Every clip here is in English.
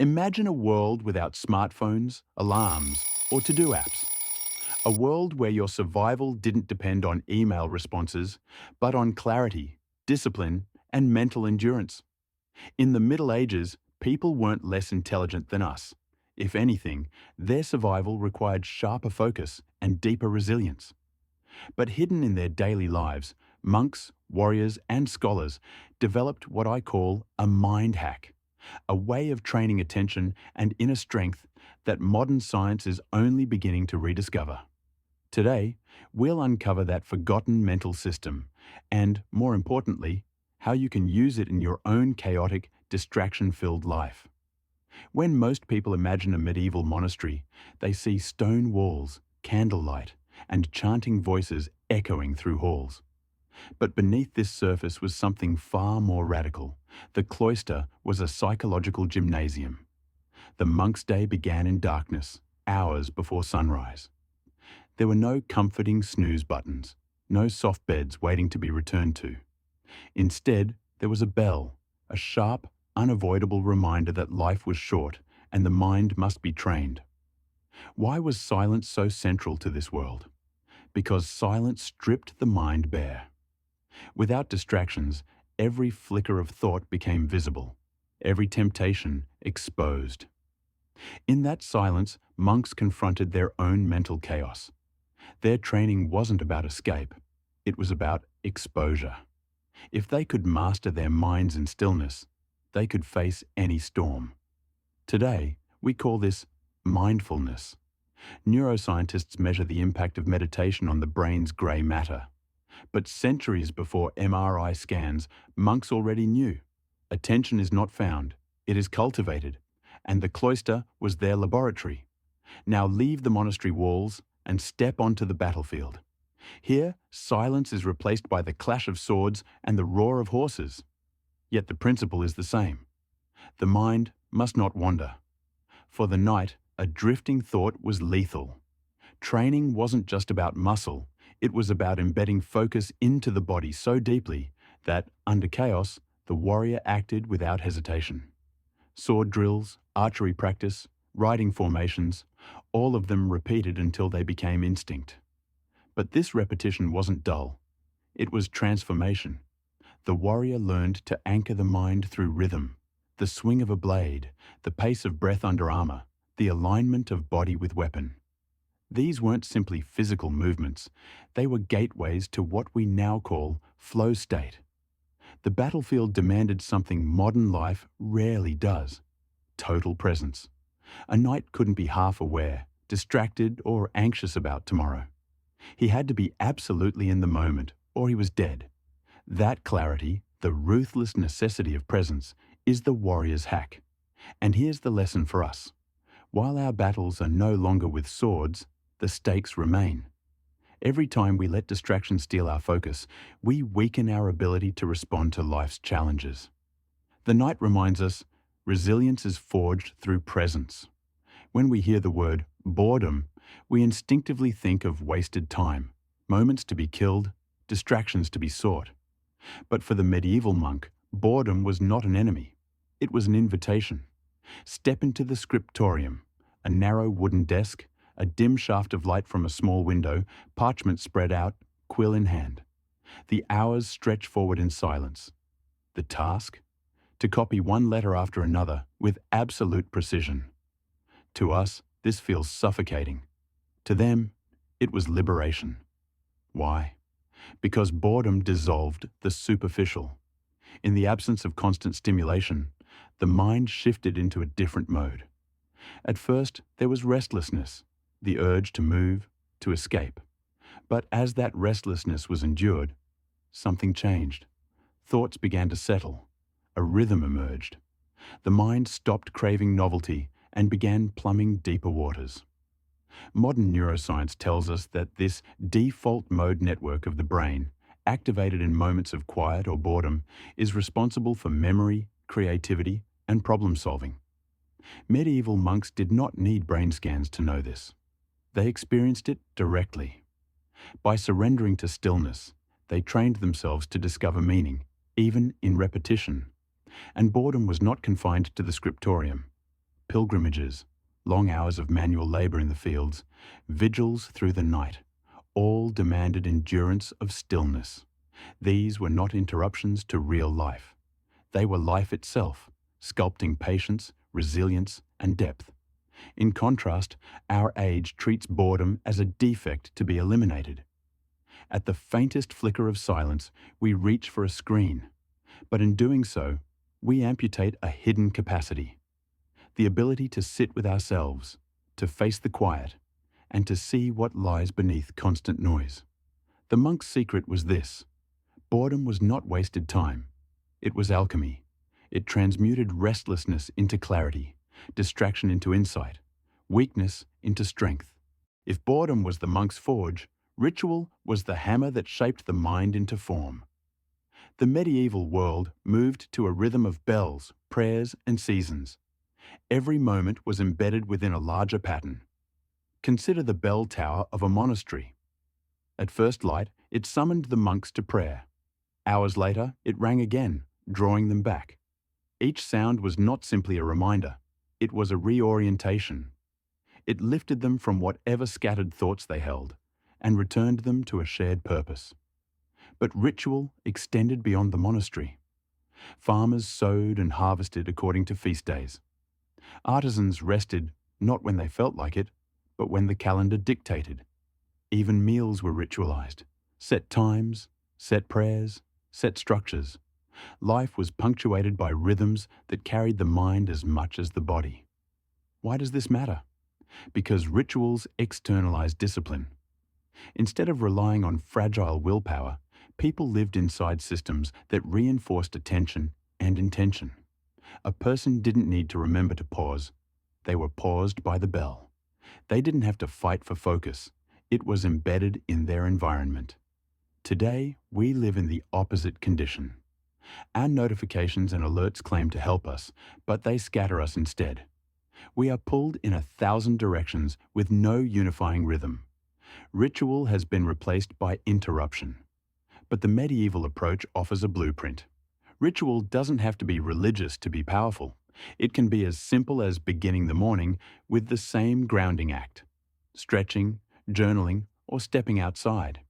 Imagine a world without smartphones, alarms, or to-do apps. A world where your survival didn't depend on email responses, but on clarity, discipline, and mental endurance. In the Middle Ages, people weren't less intelligent than us. If anything, their survival required sharper focus and deeper resilience. But hidden in their daily lives, monks, warriors, and scholars developed what I call a mind hack, a way of training attention and inner strength that modern science is only beginning to rediscover. Today, we'll uncover that forgotten mental system and, more importantly, how you can use it in your own chaotic, distraction-filled life. When most people imagine a medieval monastery, they see stone walls, candlelight, and chanting voices echoing through halls. But beneath this surface was something far more radical. The cloister was a psychological gymnasium. The monk's day began in darkness, hours before sunrise. There were no comforting snooze buttons, no soft beds waiting to be returned to. Instead, there was a bell, a sharp, unavoidable reminder that life was short and the mind must be trained. Why was silence so central to this world? Because silence stripped the mind bare. Without distractions, every flicker of thought became visible, every temptation exposed. In that silence, monks confronted their own mental chaos. Their training wasn't about escape, it was about exposure. If they could master their minds in stillness, they could face any storm. Today, we call this mindfulness. Neuroscientists measure the impact of meditation on the brain's grey matter. But centuries before MRI scans, monks already knew. Attention is not found, it is cultivated, and the cloister was their laboratory. Now leave the monastery walls and step onto the battlefield. Here, silence is replaced by the clash of swords and the roar of horses. Yet the principle is the same. The mind must not wander. For the night, a drifting thought was lethal. Training wasn't just about muscle, it was about embedding focus into the body so deeply that, under chaos, the warrior acted without hesitation. Sword drills, archery practice, riding formations, all of them repeated until they became instinct. But this repetition wasn't dull. It was transformation. The warrior learned to anchor the mind through rhythm, the swing of a blade, the pace of breath under armor, the alignment of body with weapon. These weren't simply physical movements, they were gateways to what we now call flow state. The battlefield demanded something modern life rarely does: total presence. A knight couldn't be half aware, distracted, or anxious about tomorrow. He had to be absolutely in the moment, or he was dead. That clarity, the ruthless necessity of presence, is the warrior's hack. And here's the lesson for us. While our battles are no longer with swords, the stakes remain. Every time we let distraction steal our focus, we weaken our ability to respond to life's challenges. The night reminds us, resilience is forged through presence. When we hear the word boredom, we instinctively think of wasted time, moments to be killed, distractions to be sought. But for the medieval monk, boredom was not an enemy. It was an invitation. Step into the scriptorium, a narrow wooden desk, a dim shaft of light from a small window, parchment spread out, quill in hand. The hours stretch forward in silence. The task? To copy one letter after another with absolute precision. To us, this feels suffocating. To them, it was liberation. Why? Because boredom dissolved the superficial. In the absence of constant stimulation, the mind shifted into a different mode. At first, there was restlessness, the urge to move, to escape. But as that restlessness was endured, something changed. Thoughts began to settle. A rhythm emerged. The mind stopped craving novelty and began plumbing deeper waters. Modern neuroscience tells us that this default mode network of the brain, activated in moments of quiet or boredom, is responsible for memory, creativity, and problem-solving. Medieval monks did not need brain scans to know this. They experienced it directly. By surrendering to stillness, they trained themselves to discover meaning, even in repetition. And boredom was not confined to the scriptorium. pilgrimages, long hours of manual labor in the fields, vigils through the night, all demanded endurance of stillness. These were not interruptions to real life. They were life itself, sculpting patience, resilience, and depth. In contrast, our age treats boredom as a defect to be eliminated. At the faintest flicker of silence, we reach for a screen, but in doing so, we amputate a hidden capacity, the ability to sit with ourselves, to face the quiet, and to see what lies beneath constant noise. The monk's secret was this: boredom was not wasted time. It was alchemy. It transmuted restlessness into clarity, distraction into insight, weakness into strength. If boredom was the monk's forge, ritual was the hammer that shaped the mind into form. The medieval world moved to a rhythm of bells, prayers, and seasons. Every moment was embedded within a larger pattern. Consider the bell tower of a monastery. At first light, it summoned the monks to prayer. Hours later, it rang again, drawing them back. Each sound was not simply a reminder, it was a reorientation. It lifted them from whatever scattered thoughts they held and returned them to a shared purpose. But ritual extended beyond the monastery. Farmers sowed and harvested according to feast days. Artisans rested not when they felt like it, but when the calendar dictated. Even meals were ritualized. Set times, set prayers, set structures. Life was punctuated by rhythms that carried the mind as much as the body. Why does this matter? Because rituals externalize discipline. Instead of relying on fragile willpower, people lived inside systems that reinforced attention and intention. A person didn't need to remember to pause. They were paused by the bell. They didn't have to fight for focus. It was embedded in their environment. Today, we live in the opposite condition. Our notifications and alerts claim to help us, but they scatter us instead. We are pulled in 1,000 directions with no unifying rhythm. Ritual has been replaced by interruption. But the medieval approach offers a blueprint. Ritual doesn't have to be religious to be powerful. It can be as simple as beginning the morning with the same grounding act: stretching, journaling, or stepping outside.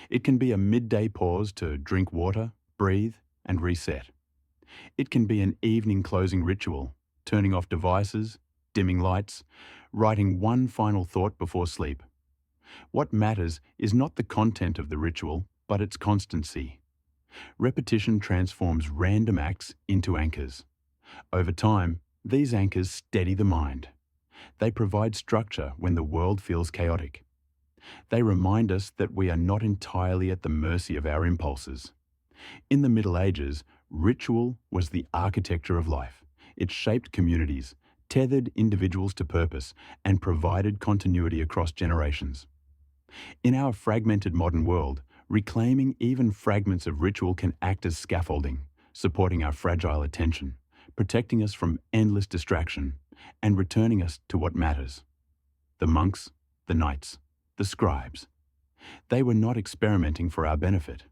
It can be a midday pause to drink water, breathe, and reset. It can be an evening closing ritual, turning off devices, dimming lights, writing one final thought before sleep. What matters is not the content of the ritual, but its constancy. Repetition transforms random acts into anchors. Over time, these anchors steady the mind. They provide structure when the world feels chaotic. They remind us that we are not entirely at the mercy of our impulses. In the Middle Ages, ritual was the architecture of life. It shaped communities, tethered individuals to purpose, and provided continuity across generations. In our fragmented modern world, reclaiming even fragments of ritual can act as scaffolding, supporting our fragile attention, protecting us from endless distraction, and returning us to what matters. The monks, the knights, the scribes. They were not experimenting for our benefit.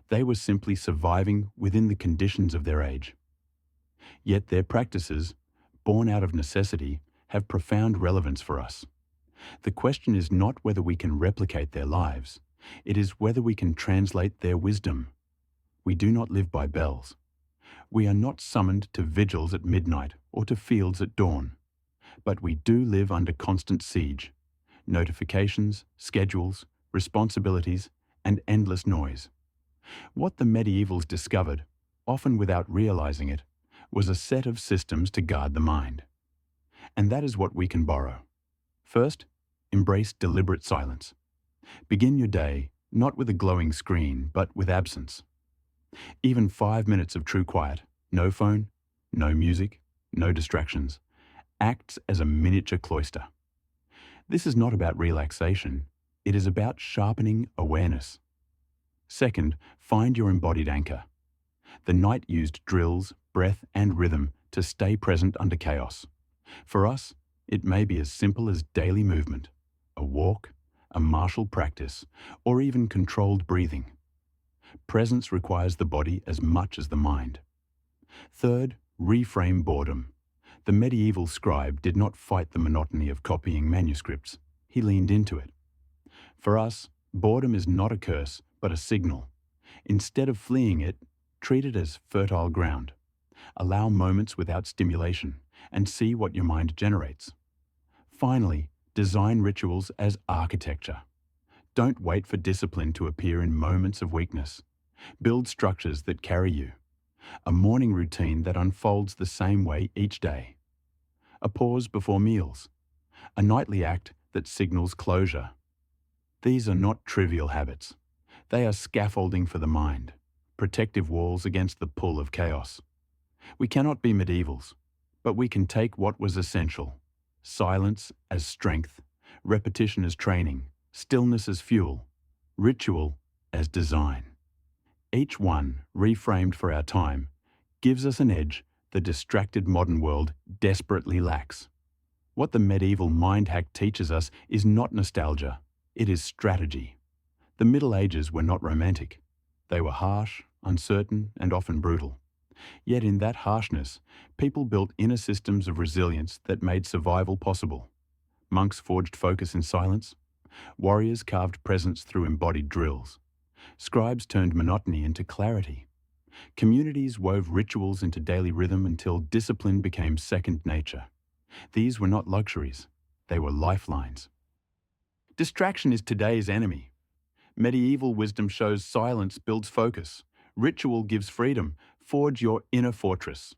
They were simply surviving within the conditions of their age. Yet their practices, born out of necessity, have profound relevance for us. The question is not whether we can replicate their lives. It is whether we can translate their wisdom. We do not live by bells. We are not summoned to vigils at midnight or to fields at dawn. But we do live under constant siege. Notifications, schedules, responsibilities, and endless noise. What the medievals discovered, often without realizing it, was a set of systems to guard the mind. And that is what we can borrow. First, embrace deliberate silence. Begin your day not with a glowing screen, but with absence. Even 5 minutes of true quiet, no phone, no music, no distractions, acts as a miniature cloister. This is not about relaxation, it is about sharpening awareness. Second, find your embodied anchor. The knight used drills, breath, and rhythm to stay present under chaos. For us, it may be as simple as daily movement, a walk, a martial practice, or even controlled breathing. Presence requires the body as much as the mind. Third, reframe boredom. The medieval scribe did not fight the monotony of copying manuscripts. He leaned into it. For us, boredom is not a curse, but a signal. Instead of fleeing it, treat it as fertile ground. Allow moments without stimulation and see what your mind generates. Finally, design rituals as architecture. Don't wait for discipline to appear in moments of weakness. Build structures that carry you. A morning routine that unfolds the same way each day. A pause before meals. A nightly act that signals closure. These are not trivial habits. They are scaffolding for the mind, protective walls against the pull of chaos. We cannot be medievals, but we can take what was essential. Silence as strength, repetition as training, stillness as fuel, ritual as design. Each one, reframed for our time, gives us an edge the distracted modern world desperately lacks. What the medieval mind hack teaches us is not nostalgia, it is strategy. The Middle Ages were not romantic. They were harsh, uncertain, and often brutal. Yet in that harshness, people built inner systems of resilience that made survival possible. Monks forged focus in silence. Warriors carved presence through embodied drills. Scribes turned monotony into clarity. Communities wove rituals into daily rhythm until discipline became second nature. These were not luxuries. They were lifelines. Distraction is today's enemy. Medieval wisdom shows silence builds focus. Ritual gives freedom. Forge your inner fortress.